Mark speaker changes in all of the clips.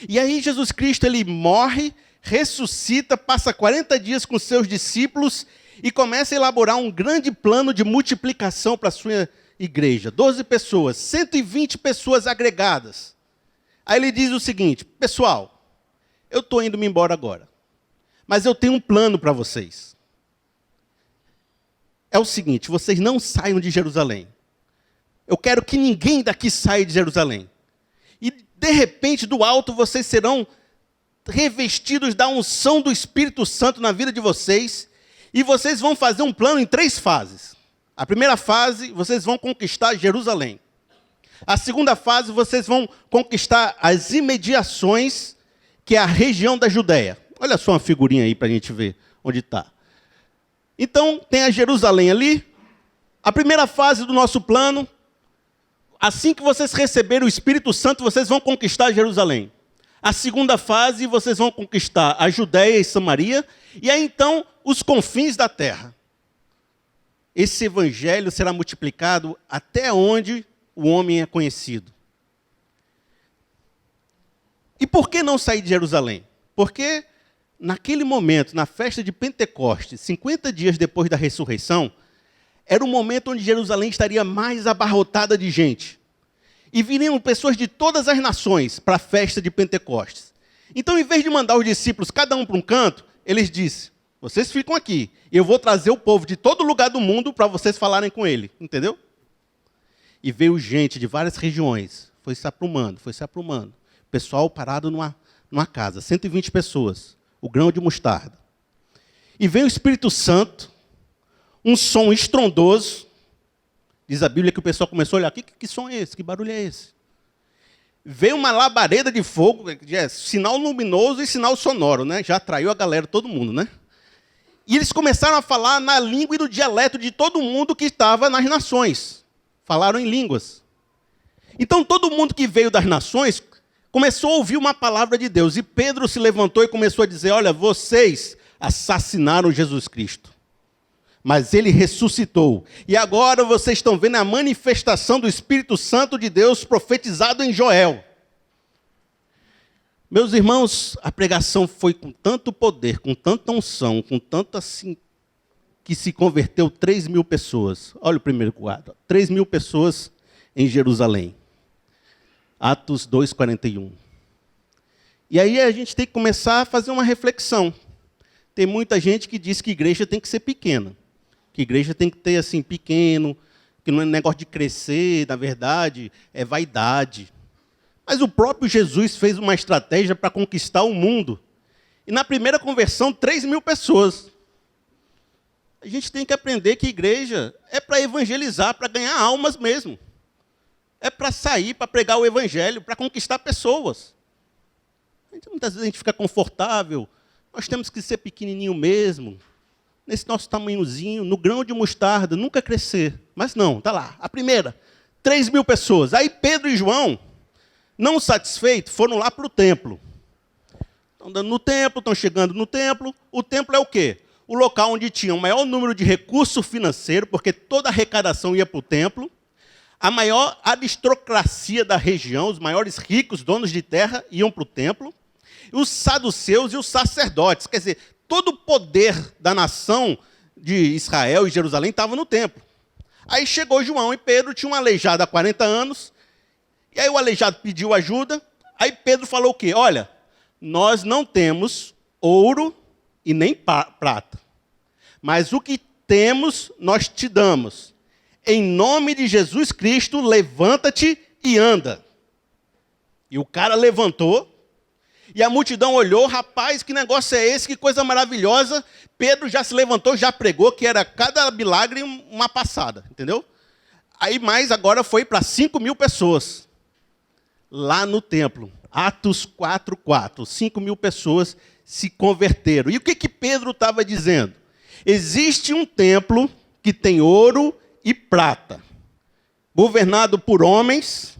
Speaker 1: E aí Jesus Cristo, ele morre, ressuscita, passa 40 dias com seus discípulos e começa a elaborar um grande plano de multiplicação para a sua igreja. 12 pessoas, 120 pessoas agregadas. Aí ele diz o seguinte: pessoal, eu estou indo-me embora agora, mas eu tenho um plano para vocês. É o seguinte, vocês não saiam de Jerusalém. Eu quero que ninguém daqui saia de Jerusalém. E, de repente, do alto, vocês serão revestidos da unção do Espírito Santo na vida de vocês. E vocês vão fazer um plano em 3 fases. A primeira fase, vocês vão conquistar Jerusalém. A segunda fase, vocês vão conquistar as imediações, que é a região da Judéia. Olha só uma figurinha aí para a gente ver onde está. Então, tem a Jerusalém ali. A primeira fase do nosso plano, assim que vocês receberem o Espírito Santo, vocês vão conquistar Jerusalém. A segunda fase, vocês vão conquistar a Judéia e Samaria, e aí então os confins da terra. Esse evangelho será multiplicado até onde o homem é conhecido. E por que não sair de Jerusalém? Porque naquele momento, na festa de Pentecostes, 50 dias depois da ressurreição, era o momento onde Jerusalém estaria mais abarrotada de gente. E viriam pessoas de todas as nações para a festa de Pentecostes. Então, em vez de mandar os discípulos cada um para um canto, eles disseram: vocês ficam aqui, eu vou trazer o povo de todo lugar do mundo para vocês falarem com ele. Entendeu? E veio gente de várias regiões, foi se aprumando. O pessoal parado numa casa, 120 pessoas, o grão de mostarda. E veio o Espírito Santo, um som estrondoso. Diz a Bíblia que o pessoal começou a olhar: que som é esse? Que barulho é esse? Veio uma labareda de fogo, sinal luminoso e sinal sonoro, né? Já atraiu a galera, todo mundo, né? E eles começaram a falar na língua e no dialeto de todo mundo que estava nas nações. Falaram em línguas. Então todo mundo que veio das nações começou a ouvir uma palavra de Deus. E Pedro se levantou e começou a dizer: olha, vocês assassinaram Jesus Cristo, mas ele ressuscitou. E agora vocês estão vendo a manifestação do Espírito Santo de Deus profetizado em Joel. Meus irmãos, a pregação foi com tanto poder, com tanta unção, com tanto assim, que se converteu 3.000 pessoas. Olha o primeiro quadro. 3.000 pessoas em Jerusalém. Atos 2:41. E aí a gente tem que começar a fazer uma reflexão. Tem muita gente que diz que igreja tem que ser pequena. Que igreja tem que ter assim, pequeno, que não é negócio de crescer, na verdade, é vaidade. Mas o próprio Jesus fez uma estratégia para conquistar o mundo. E na primeira conversão, 3.000 pessoas. A gente tem que aprender que igreja é para evangelizar, para ganhar almas mesmo. É para sair, para pregar o evangelho, para conquistar pessoas. Muitas vezes a gente fica confortável. Nós temos que ser pequenininho mesmo. Nesse nosso tamanhozinho, no grão de mostarda, nunca crescer. Mas não, está lá. A primeira, 3.000 pessoas. Aí Pedro e João, não satisfeitos, foram lá para o templo. Estão andando no templo, estão chegando no templo. O templo é o quê? O local onde tinha o maior número de recurso financeiro, porque toda a arrecadação ia para o templo. A maior aristocracia da região, os maiores ricos, donos de terra, iam para o templo. Os saduceus e os sacerdotes, quer dizer, todo o poder da nação de Israel e Jerusalém estava no templo. Aí chegou João e Pedro, tinha um aleijado há 40 anos, e aí o aleijado pediu ajuda, aí Pedro falou o quê? Olha, nós não temos ouro e nem prata, mas o que temos nós te damos. Em nome de Jesus Cristo, levanta-te e anda. E o cara levantou, e a multidão olhou: rapaz, que negócio é esse, que coisa maravilhosa. Pedro já se levantou, já pregou, que era cada milagre uma passada, entendeu? Aí mais agora foi para 5.000 pessoas, lá no templo. Atos 4:4, 5.000 pessoas se converteram. E o que Pedro estava dizendo? Existe um templo que tem ouro e prata, governado por homens,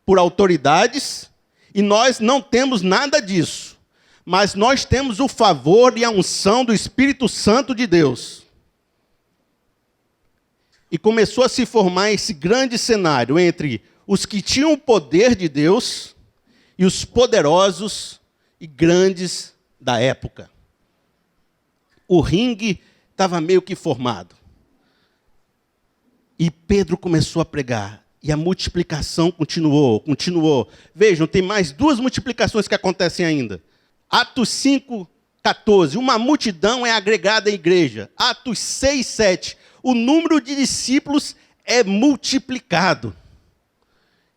Speaker 1: por autoridades, e nós não temos nada disso, mas nós temos o favor e a unção do Espírito Santo de Deus. E começou a se formar esse grande cenário entre os que tinham o poder de Deus e os poderosos e grandes da época. O ringue estava meio que formado. E Pedro começou a pregar. E a multiplicação continuou. Vejam, tem mais 2 multiplicações que acontecem ainda. Atos 5:14, uma multidão é agregada à igreja. Atos 6:7, o número de discípulos é multiplicado.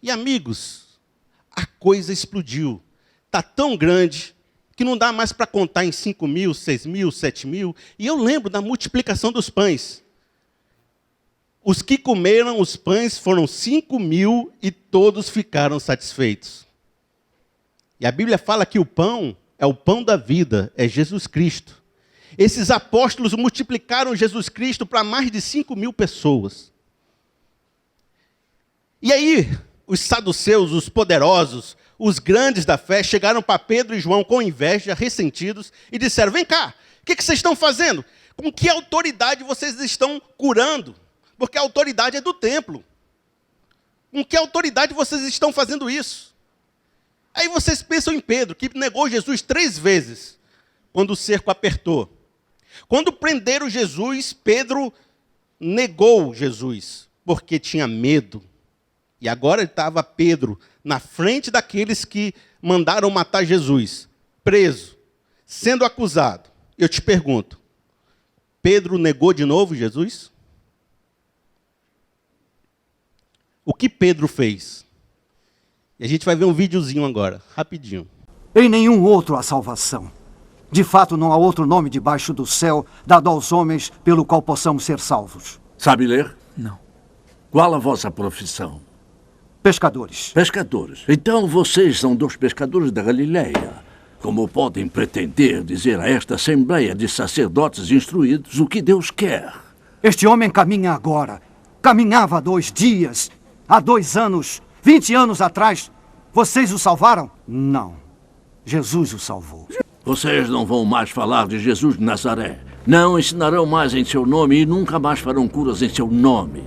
Speaker 1: E amigos, a coisa explodiu. Está tão grande que não dá mais para contar em 5.000, 6.000, 7.000. E eu lembro da multiplicação dos pães. Os que comeram os pães foram 5.000 e todos ficaram satisfeitos. E a Bíblia fala que o pão é o pão da vida, é Jesus Cristo. Esses apóstolos multiplicaram Jesus Cristo para mais de 5.000 pessoas. E aí, os saduceus, os poderosos, os grandes da fé, chegaram para Pedro e João com inveja, ressentidos, e disseram: vem cá, o que vocês estão fazendo? Com que autoridade vocês estão curando? Porque a autoridade é do templo. Com que autoridade vocês estão fazendo isso? Aí vocês pensam em Pedro, que negou Jesus 3 vezes, quando o cerco apertou. Quando prenderam Jesus, Pedro negou Jesus, porque tinha medo. E agora estava Pedro na frente daqueles que mandaram matar Jesus, preso, sendo acusado. Eu te pergunto, Pedro negou de novo Jesus? O que Pedro fez? E a gente vai ver um videozinho agora, rapidinho.
Speaker 2: Em nenhum outro há salvação. De fato, não há outro nome debaixo do céu dado aos homens pelo qual possamos ser salvos.
Speaker 3: Sabe ler?
Speaker 2: Não.
Speaker 3: Qual a vossa profissão?
Speaker 2: Pescadores.
Speaker 3: Pescadores. Então vocês são 2 pescadores da Galileia. Como podem pretender dizer a esta assembleia de sacerdotes instruídos o que Deus quer?
Speaker 2: Este homem caminha agora. Caminhava há 2 dias, há 2 anos, 20 anos atrás. Vocês o salvaram? Não. Jesus o salvou.
Speaker 3: Vocês não vão mais falar de Jesus de Nazaré. Não ensinarão mais em seu nome e nunca mais farão curas em seu nome.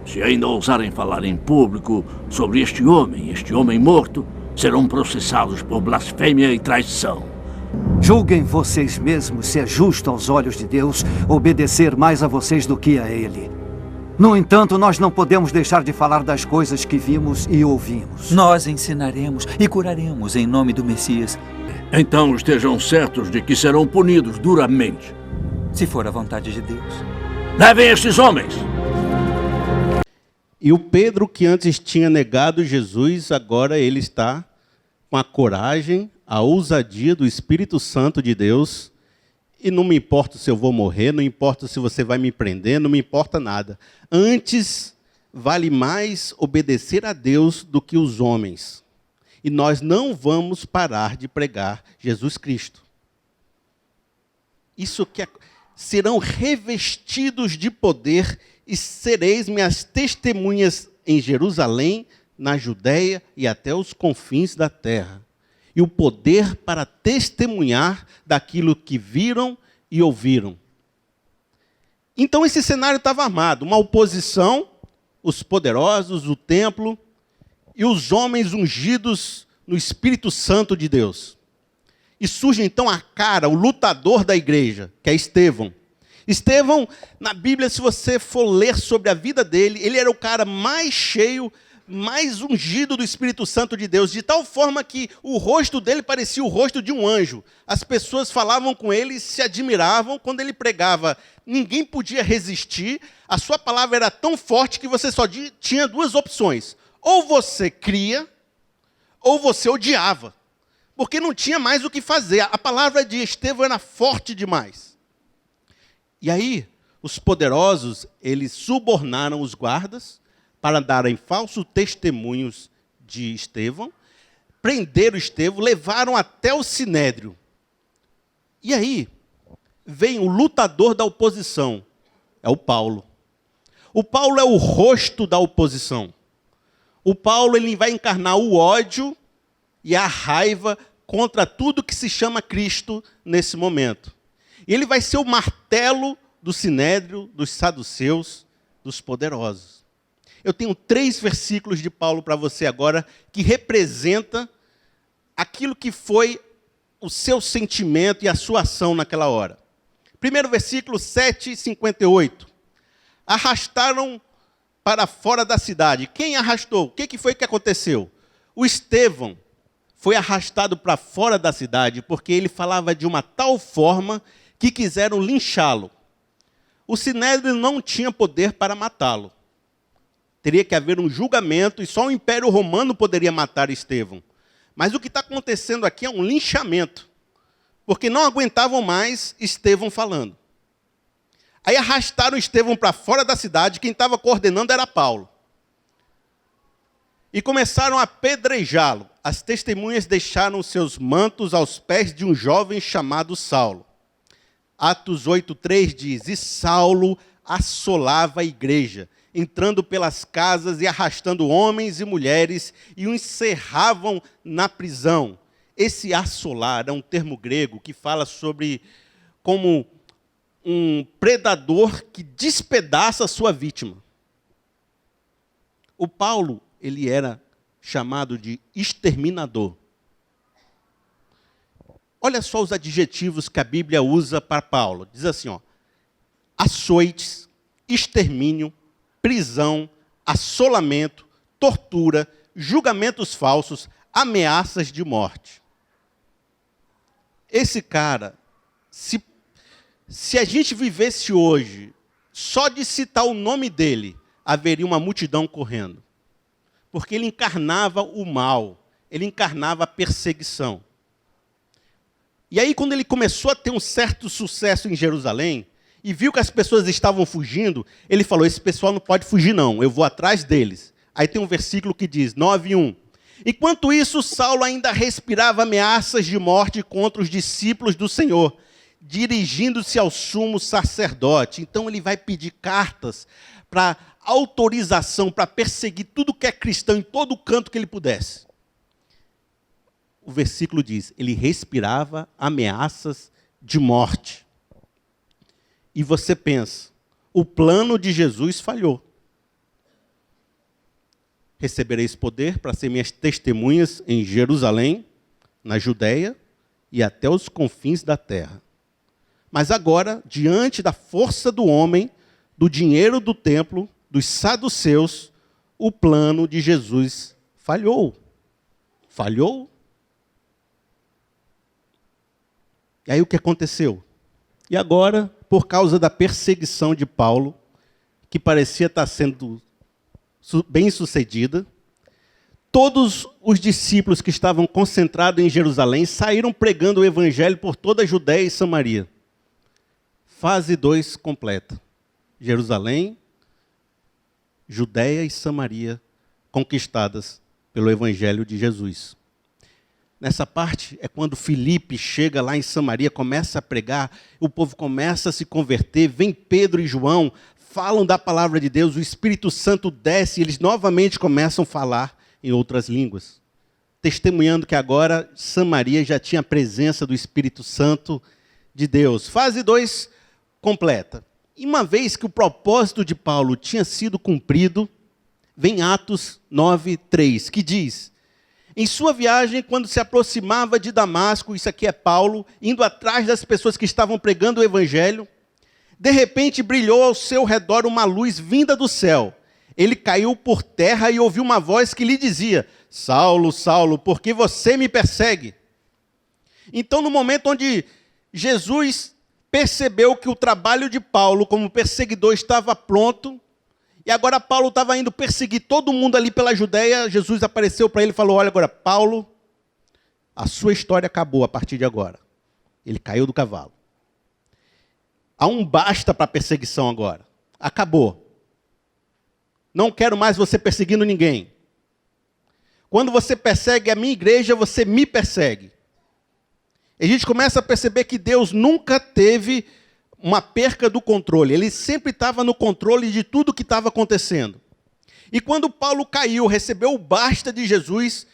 Speaker 3: Se ainda ousarem falar em público sobre este homem morto, serão processados por blasfêmia e traição.
Speaker 2: Julguem vocês mesmos se é justo aos olhos de Deus obedecer mais a vocês do que a Ele. No entanto, nós não podemos deixar de falar das coisas que vimos e ouvimos.
Speaker 4: Nós ensinaremos e curaremos em nome do Messias.
Speaker 3: Então estejam certos de que serão punidos duramente.
Speaker 4: Se for a vontade de Deus.
Speaker 3: Levem estes homens!
Speaker 1: E o Pedro, que antes tinha negado Jesus, agora ele está com a coragem, a ousadia do Espírito Santo de Deus. E não me importa se eu vou morrer, não importa se você vai me prender, não me importa nada. Antes, vale mais obedecer a Deus do que os homens. E nós não vamos parar de pregar Jesus Cristo. Isso que serão revestidos de poder e sereis minhas testemunhas em Jerusalém, na Judéia e até os confins da terra. E o poder para testemunhar daquilo que viram e ouviram. Então esse cenário estava armado, uma oposição, os poderosos, o templo e os homens ungidos no Espírito Santo de Deus. E surge então a cara, o lutador da igreja, que é Estevão. Estevão, na Bíblia, se você for ler sobre a vida dele, ele era o cara mais cheio, mais ungido do Espírito Santo de Deus, de tal forma que o rosto dele parecia o rosto de um anjo. As pessoas falavam com ele e se admiravam quando ele pregava. Ninguém podia resistir. A sua palavra era tão forte que você só tinha 2 opções. Ou você cria, ou você odiava. Porque não tinha mais o que fazer. A palavra de Estevão era forte demais. E aí, os poderosos, eles subornaram os guardas para darem falsos testemunhos de Estevão, prenderam Estevão, levaram até o Sinédrio. E aí, vem o lutador da oposição, é o Paulo. O Paulo é o rosto da oposição. O Paulo ele vai encarnar o ódio e a raiva contra tudo que se chama Cristo nesse momento. E ele vai ser o martelo do Sinédrio, dos saduceus, dos poderosos. Eu tenho 3 versículos de Paulo para você agora que representa aquilo que foi o seu sentimento e a sua ação naquela hora. Primeiro versículo 7:58. Arrastaram para fora da cidade. Quem arrastou? O que foi que aconteceu? O Estevão foi arrastado para fora da cidade porque ele falava de uma tal forma que quiseram linchá-lo. O Sinédrio não tinha poder para matá-lo. Teria que haver um julgamento e só o Império Romano poderia matar Estevão. Mas o que está acontecendo aqui é um linchamento, porque não aguentavam mais Estevão falando. Aí arrastaram Estevão para fora da cidade, quem estava coordenando era Paulo. E começaram a apedrejá-lo. As testemunhas deixaram seus mantos aos pés de um jovem chamado Saulo. Atos 8:3 diz, e Saulo assolava a igreja, entrando pelas casas e arrastando homens e mulheres, e os encerravam na prisão. Esse assolar é um termo grego que fala sobre como um predador que despedaça a sua vítima. O Paulo, ele era chamado de exterminador. Olha só os adjetivos que a Bíblia usa para Paulo. Diz assim, ó, açoites, extermínio, prisão, assolamento, tortura, julgamentos falsos, ameaças de morte. Esse cara, se a gente vivesse hoje, só de citar o nome dele, haveria uma multidão correndo. Porque ele encarnava o mal, ele encarnava a perseguição. E aí, quando ele começou a ter um certo sucesso em Jerusalém, e viu que as pessoas estavam fugindo, ele falou, esse pessoal não pode fugir não, eu vou atrás deles. Aí tem um versículo que diz, 9:1. Enquanto isso, Saulo ainda respirava ameaças de morte contra os discípulos do Senhor, dirigindo-se ao sumo sacerdote. Então ele vai pedir cartas para autorização, para perseguir tudo que é cristão em todo canto que ele pudesse. O versículo diz, ele respirava ameaças de morte. E você pensa, o plano de Jesus falhou. Recebereis poder para ser minhas testemunhas em Jerusalém, na Judéia e até os confins da terra. Mas agora, diante da força do homem, do dinheiro do templo, dos saduceus, o plano de Jesus falhou. Falhou? E aí o que aconteceu? E agora, por causa da perseguição de Paulo, que parecia estar sendo bem sucedida, todos os discípulos que estavam concentrados em Jerusalém saíram pregando o evangelho por toda a Judéia e Samaria. Fase 2 completa. Jerusalém, Judéia e Samaria conquistadas pelo evangelho de Jesus. Nessa parte é quando Filipe chega lá em Samaria, começa a pregar, o povo começa a se converter, vem Pedro e João, falam da palavra de Deus, o Espírito Santo desce e eles novamente começam a falar em outras línguas, testemunhando que agora Samaria já tinha a presença do Espírito Santo de Deus. Fase 2 completa. E uma vez que o propósito de Paulo tinha sido cumprido, vem Atos 9:3, que diz, em sua viagem, quando se aproximava de Damasco, isso aqui é Paulo, indo atrás das pessoas que estavam pregando o evangelho, de repente brilhou ao seu redor uma luz vinda do céu. Ele caiu por terra e ouviu uma voz que lhe dizia, Saulo, Saulo, por que você me persegue? Então, no momento onde Jesus percebeu que o trabalho de Paulo como perseguidor estava pronto, e agora Paulo estava indo perseguir todo mundo ali pela Judéia, Jesus apareceu para ele e falou, olha agora, Paulo, a sua história acabou a partir de agora. Ele caiu do cavalo. Há um basta para a perseguição agora. Acabou. Não quero mais você perseguindo ninguém. Quando você persegue a minha igreja, você me persegue. E a gente começa a perceber que Deus nunca teve uma perca do controle. Ele sempre estava no controle de tudo que estava acontecendo. E quando Paulo caiu, recebeu o basta de Jesus,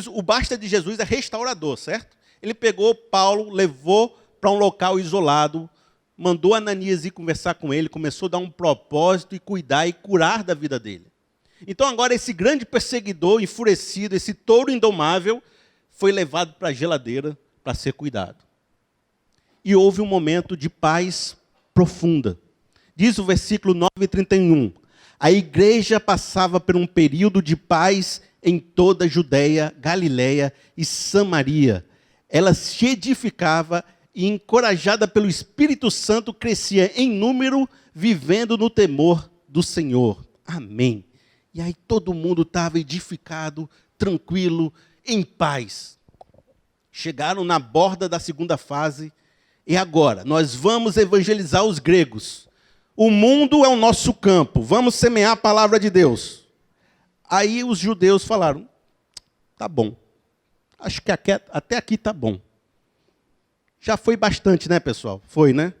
Speaker 1: o basta de Jesus é restaurador, certo? Ele pegou Paulo, levou para um local isolado, mandou Ananias ir conversar com ele, começou a dar um propósito e cuidar e curar da vida dele. Então agora esse grande perseguidor enfurecido, esse touro indomável, foi levado para a geladeira para ser cuidado. E houve um momento de paz profunda. Diz o versículo 9:31. A igreja passava por um período de paz em toda a Judeia, Galileia e Samaria. Ela se edificava e, encorajada pelo Espírito Santo, crescia em número, vivendo no temor do Senhor. Amém. E aí todo mundo estava edificado, tranquilo, em paz. Chegaram na borda da segunda fase. E agora, nós vamos evangelizar os gregos. O mundo é o nosso campo, vamos semear a palavra de Deus. Aí os judeus falaram, tá bom, acho que até aqui tá bom. Já foi bastante, né, pessoal? Foi, né?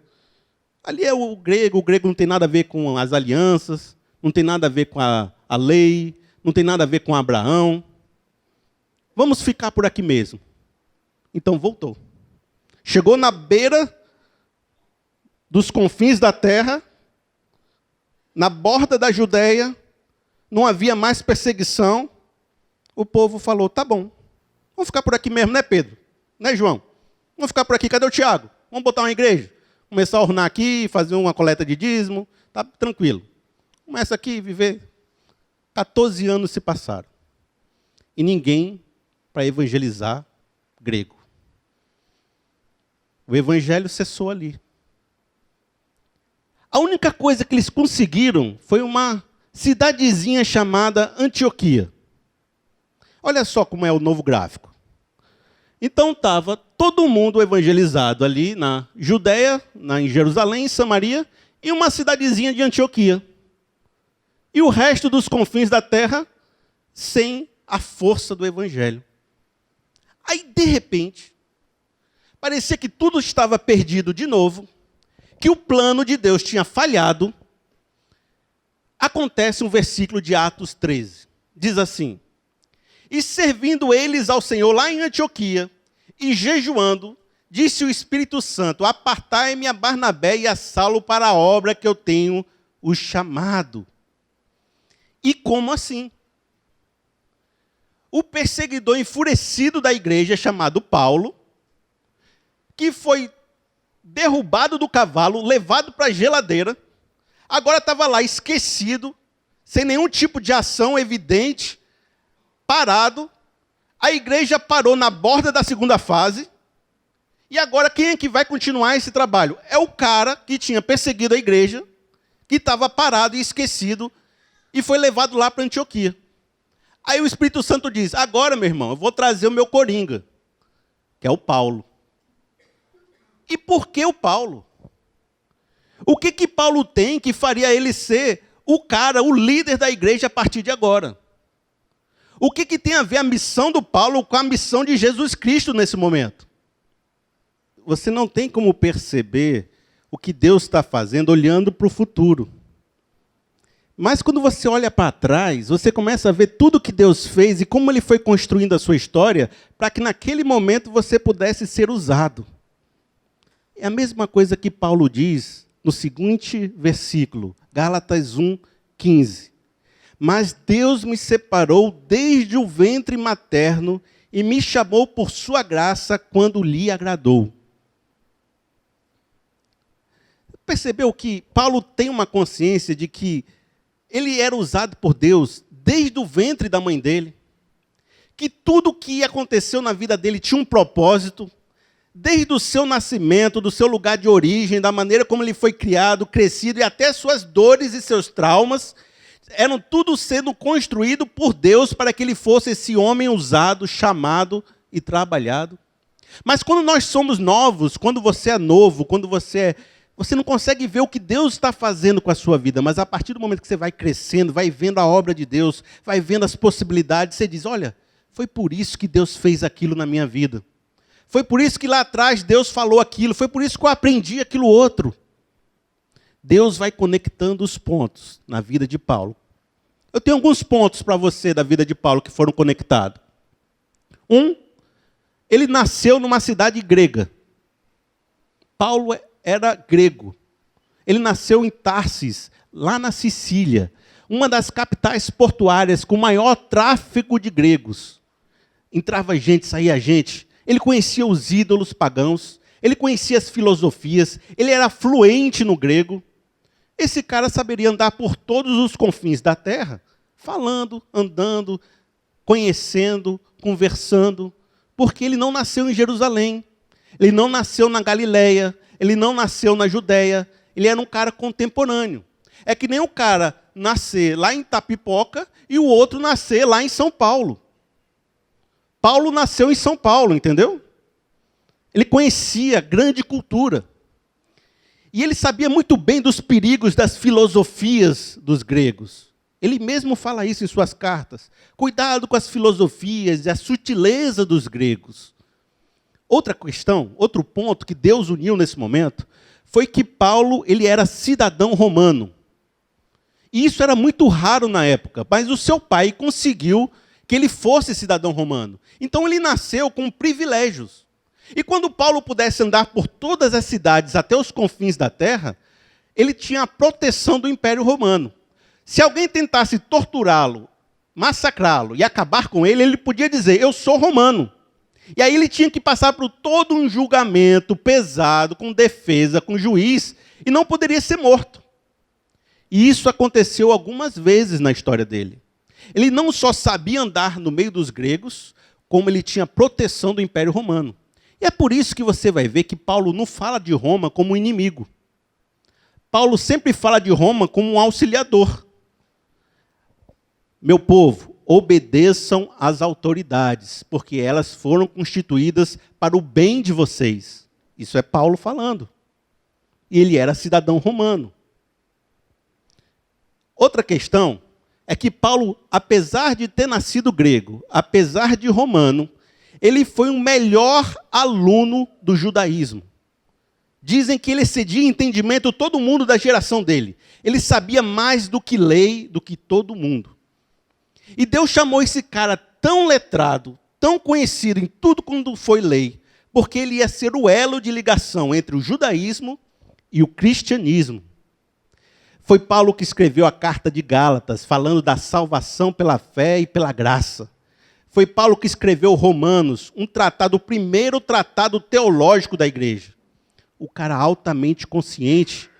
Speaker 1: Ali é o grego não tem nada a ver com as alianças, não tem nada a ver com a lei, não tem nada a ver com Abraão. Vamos ficar por aqui mesmo. Então voltou. Chegou na beira dos confins da terra, na borda da Judeia, não havia mais perseguição. O povo falou, tá bom, vamos ficar por aqui mesmo, né, Pedro? Né, João? Vamos ficar por aqui, cadê o Tiago? Vamos botar uma igreja? Começar a ornar aqui, fazer uma coleta de dízimo, tá tranquilo. Começa aqui a viver. 14 anos se passaram. E ninguém para evangelizar grego. O evangelho cessou ali. A única coisa que eles conseguiram foi uma cidadezinha chamada Antioquia. Olha só como é o novo gráfico. Então estava todo mundo evangelizado ali na Judeia, em Jerusalém, em Samaria, e uma cidadezinha de Antioquia. E o resto dos confins da terra sem a força do evangelho. Aí, de repente, parecia que tudo estava perdido de novo, que o plano de Deus tinha falhado. Acontece um versículo de Atos 13. Diz assim, e servindo eles ao Senhor lá em Antioquia, e jejuando, disse o Espírito Santo, apartai-me a Barnabé e a Saulo para a obra que eu tenho os chamado. E como assim? O perseguidor enfurecido da igreja, chamado Paulo, que foi derrubado do cavalo, levado para a geladeira, agora estava lá esquecido, sem nenhum tipo de ação evidente, parado. A igreja parou na borda da segunda fase, e agora quem é que vai continuar esse trabalho? É o cara que tinha perseguido a igreja, que estava parado e esquecido, e foi levado lá para Antioquia. Aí o Espírito Santo diz, agora, meu irmão, eu vou trazer o meu coringa, que é o Paulo. E por que o Paulo? O que Paulo tem que faria ele ser o cara, o líder da igreja a partir de agora? O que tem a ver a missão do Paulo com a missão de Jesus Cristo nesse momento? Você não tem como perceber o que Deus está fazendo olhando para o futuro. Mas quando você olha para trás, você começa a ver tudo que Deus fez e como Ele foi construindo a sua história para que naquele momento você pudesse ser usado. É a mesma coisa que Paulo diz no seguinte versículo, Gálatas 1:15. Mas Deus me separou desde o ventre materno e me chamou por sua graça quando lhe agradou. Percebeu que Paulo tem uma consciência de que ele era usado por Deus desde o ventre da mãe dele, que tudo que aconteceu na vida dele tinha um propósito, desde o seu nascimento, do seu lugar de origem, da maneira como ele foi criado, crescido, e até suas dores e seus traumas, eram tudo sendo construído por Deus para que ele fosse esse homem usado, chamado e trabalhado. Mas quando nós somos novos, quando você é novo, quando você não consegue ver o que Deus está fazendo com a sua vida, mas a partir do momento que você vai crescendo, vai vendo a obra de Deus, vai vendo as possibilidades, você diz, olha, foi por isso que Deus fez aquilo na minha vida. Foi por isso que lá atrás Deus falou aquilo, foi por isso que eu aprendi aquilo outro. Deus vai conectando os pontos na vida de Paulo. Eu tenho alguns pontos para você da vida de Paulo que foram conectados. Ele nasceu numa cidade grega. Paulo era grego. Ele nasceu em Tarsis, lá na Sicília, uma das capitais portuárias com maior tráfego de gregos. entrava gente, saía gente. Ele conhecia os ídolos pagãos, ele conhecia as filosofias, ele era fluente no grego. Esse cara saberia andar por todos os confins da terra, falando, andando, conhecendo, conversando, porque ele não nasceu em Jerusalém, ele não nasceu na Galileia, ele não nasceu na Judéia, ele era um cara contemporâneo. É que nem um cara nascer lá em Itapipoca e o outro nascer lá em São Paulo. Paulo nasceu em São Paulo, entendeu? Ele conhecia grande cultura. E ele sabia muito bem dos perigos das filosofias dos gregos. Ele mesmo fala isso em suas cartas. Cuidado com as filosofias e a sutileza dos gregos. Outra questão, outro ponto que Deus uniu nesse momento, foi que Paulo ele era cidadão romano. E isso era muito raro na época, mas o seu pai conseguiu que ele fosse cidadão romano. Então ele nasceu com privilégios. E quando Paulo pudesse andar por todas as cidades até os confins da terra, ele tinha a proteção do Império Romano. Se alguém tentasse torturá-lo, massacrá-lo e acabar com ele, ele podia dizer, eu sou romano. E aí ele tinha que passar por todo um julgamento pesado, com defesa, com juiz, e não poderia ser morto. E isso aconteceu algumas vezes na história dele. Ele não só sabia andar no meio dos gregos, como ele tinha proteção do Império Romano. E é por isso que você vai ver que Paulo não fala de Roma como um inimigo. Paulo sempre fala de Roma como um auxiliador. Meu povo, obedeçam às autoridades, porque elas foram constituídas para o bem de vocês. Isso é Paulo falando. E ele era cidadão romano. Outra questão é que Paulo, apesar de ter nascido grego, apesar de romano, ele foi o melhor aluno do judaísmo. Dizem que ele excedia em entendimento todo mundo da geração dele. Ele sabia mais do que lei, do que todo mundo. E Deus chamou esse cara tão letrado, tão conhecido em tudo quando foi lei, porque ele ia ser o elo de ligação entre o judaísmo e o cristianismo. Foi Paulo que escreveu a carta de Gálatas, falando da salvação pela fé e pela graça. Foi Paulo que escreveu Romanos, um tratado, o primeiro tratado teológico da igreja. O cara altamente consciente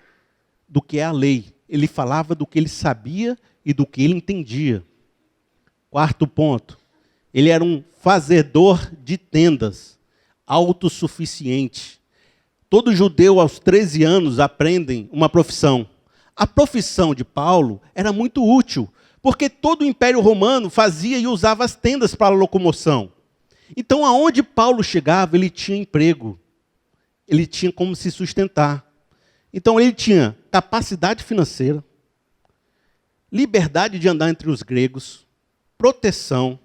Speaker 1: do que é a lei. Ele falava do que ele sabia e do que ele entendia. Quarto ponto, ele era um fazedor de tendas, autossuficiente. Todo judeu aos 13 anos aprende uma profissão. A profissão de Paulo era muito útil, porque todo o Império Romano fazia e usava as tendas para a locomoção. Então, aonde Paulo chegava, ele tinha emprego. Ele tinha como se sustentar. Então, ele tinha capacidade financeira, liberdade de andar entre os gregos, proteção,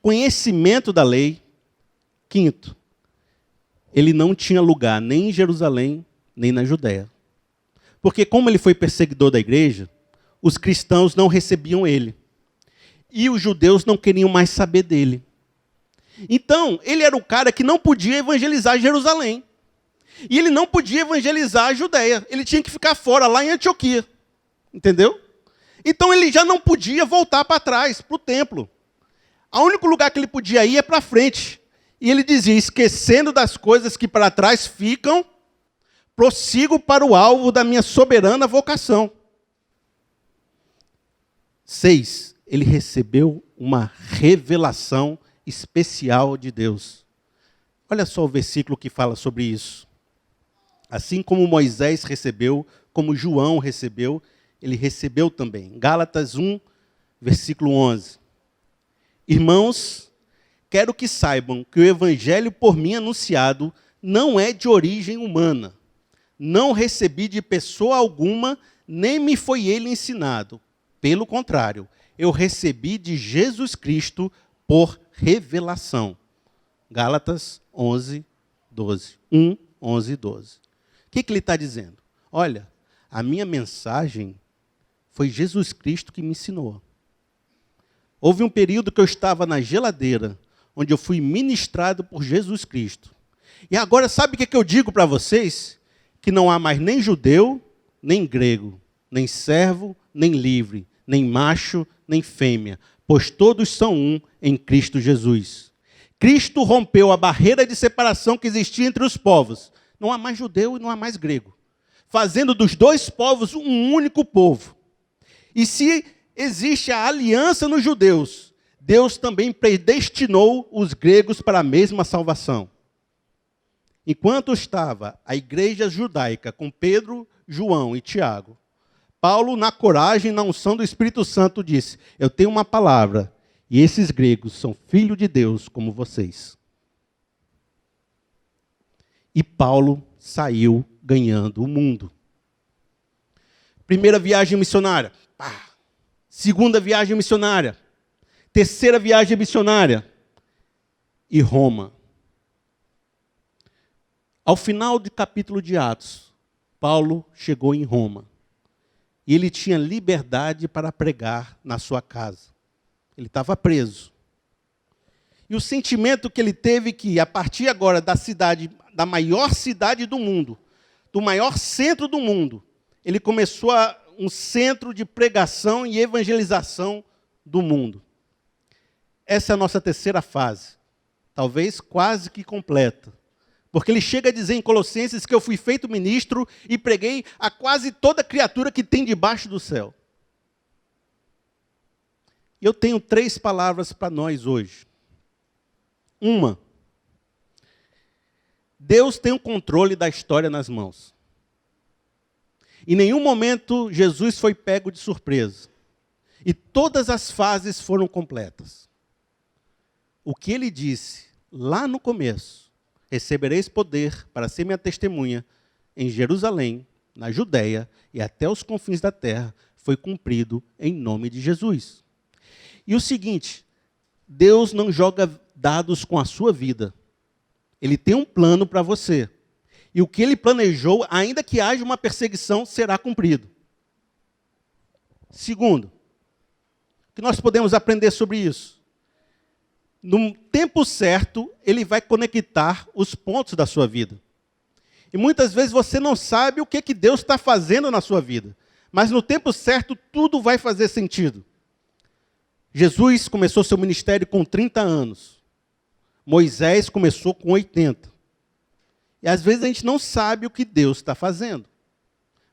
Speaker 1: conhecimento da lei. Quinto, ele não tinha lugar nem em Jerusalém, nem na Judéia. Porque como ele foi perseguidor da igreja, os cristãos não recebiam ele. E os judeus não queriam mais saber dele. Então, ele era o cara que não podia evangelizar Jerusalém. E ele não podia evangelizar a Judéia. Ele tinha que ficar fora, lá em Antioquia. Entendeu? Então, ele já não podia voltar para trás, para o templo. O único lugar que ele podia ir é para frente. E ele dizia, esquecendo das coisas que para trás ficam, prossigo para o alvo da minha soberana vocação. 6. Ele recebeu uma revelação especial de Deus. Olha só o versículo que fala sobre isso. Assim como Moisés recebeu, como João recebeu, ele recebeu também. Gálatas 1, versículo 11. Irmãos, quero que saibam que o evangelho por mim anunciado não é de origem humana. Não recebi de pessoa alguma, nem me foi ele ensinado. Pelo contrário, eu recebi de Jesus Cristo por revelação. Gálatas 11, 12. 1, 11 e 12. O que ele está dizendo? Olha, a minha mensagem foi Jesus Cristo que me ensinou. Houve um período que eu estava na geladeira, onde eu fui ministrado por Jesus Cristo. E agora, sabe o que eu digo para vocês? Que não há mais nem judeu, nem grego, nem servo, nem livre, nem macho, nem fêmea, pois todos são um em Cristo Jesus. Cristo rompeu a barreira de separação que existia entre os povos. Não há mais judeu e não há mais grego. Fazendo dos dois povos um único povo. E se existe a aliança nos judeus, Deus também predestinou os gregos para a mesma salvação. Enquanto estava a igreja judaica com Pedro, João e Tiago, Paulo, na coragem e na unção do Espírito Santo, disse: eu tenho uma palavra, e esses gregos são filhos de Deus como vocês. E Paulo saiu ganhando o mundo. Primeira viagem missionária. Segunda viagem missionária. Terceira viagem missionária. E Roma. Ao final do capítulo de Atos, Paulo chegou em Roma. E ele tinha liberdade para pregar na sua casa. Ele estava preso. E o sentimento que ele teve que, a partir agora da cidade, da maior cidade do mundo, do maior centro do mundo, ele começou um centro de pregação e evangelização do mundo. Essa é a nossa terceira fase, talvez quase que completa. Porque ele chega a dizer em Colossenses que eu fui feito ministro e preguei a quase toda criatura que tem debaixo do céu. E eu tenho 3 palavras para nós hoje. Uma, Deus tem o controle da história nas mãos. Em nenhum momento Jesus foi pego de surpresa. E todas as fases foram completas. O que ele disse lá no começo, recebereis poder para ser minha testemunha em Jerusalém, na Judéia e até os confins da terra, foi cumprido em nome de Jesus. E o seguinte, Deus não joga dados com a sua vida. Ele tem um plano para você. E o que ele planejou, ainda que haja uma perseguição, será cumprido. Segundo, o que nós podemos aprender sobre isso? No tempo certo, ele vai conectar os pontos da sua vida. E muitas vezes você não sabe o que Deus está fazendo na sua vida. Mas no tempo certo, tudo vai fazer sentido. Jesus começou seu ministério com 30 anos. Moisés começou com 80. E às vezes a gente não sabe o que Deus está fazendo.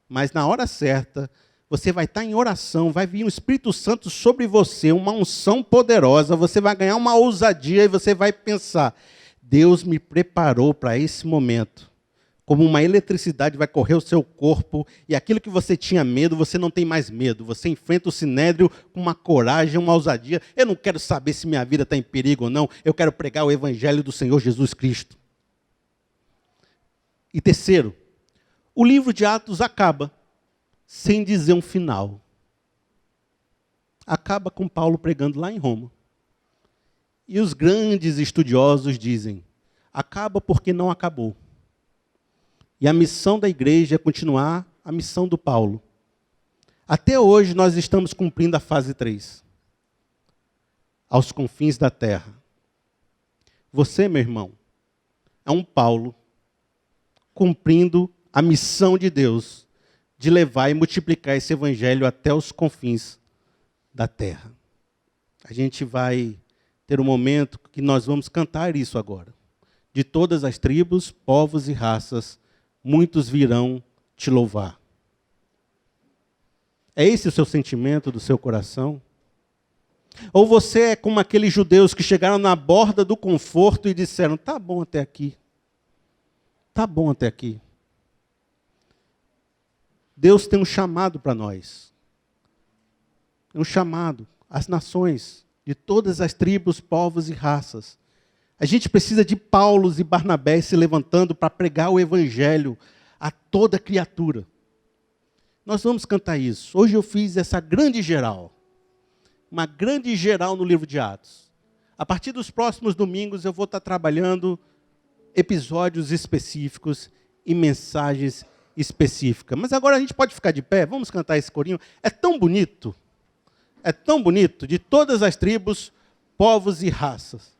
Speaker 1: Mas na hora certa, você vai estar em oração, vai vir o Espírito Santo sobre você, uma unção poderosa, você vai ganhar uma ousadia e você vai pensar, Deus me preparou para esse momento. Como uma eletricidade vai correr o seu corpo e aquilo que você tinha medo, você não tem mais medo. Você enfrenta o sinédrio com uma coragem, uma ousadia. Eu não quero saber se minha vida está em perigo ou não. Eu quero pregar o evangelho do Senhor Jesus Cristo. E terceiro, o livro de Atos acaba sem dizer um final. Acaba com Paulo pregando lá em Roma. E os grandes estudiosos dizem, acaba porque não acabou. E a missão da igreja é continuar a missão do Paulo. Até hoje nós estamos cumprindo a fase 3. Aos confins da terra. Você, meu irmão, é um Paulo cumprindo a missão de Deus de levar e multiplicar esse evangelho até os confins da terra. A gente vai ter um momento que nós vamos cantar isso agora. De todas as tribos, povos e raças, muitos virão te louvar. É esse o seu sentimento do seu coração? Ou você é como aqueles judeus que chegaram na borda do conforto e disseram, tá bom até aqui. Tá bom até aqui. Deus tem um chamado para nós. Um chamado às nações, de todas as tribos, povos e raças. A gente precisa de Paulos e Barnabés se levantando para pregar o evangelho a toda criatura. Nós vamos cantar isso. Hoje eu fiz essa grande geral. Uma grande geral no livro de Atos. A partir dos próximos domingos eu vou estar trabalhando episódios específicos e mensagens específicas. Mas agora a gente pode ficar de pé? Vamos cantar esse corinho? É tão bonito, de todas as tribos, povos e raças.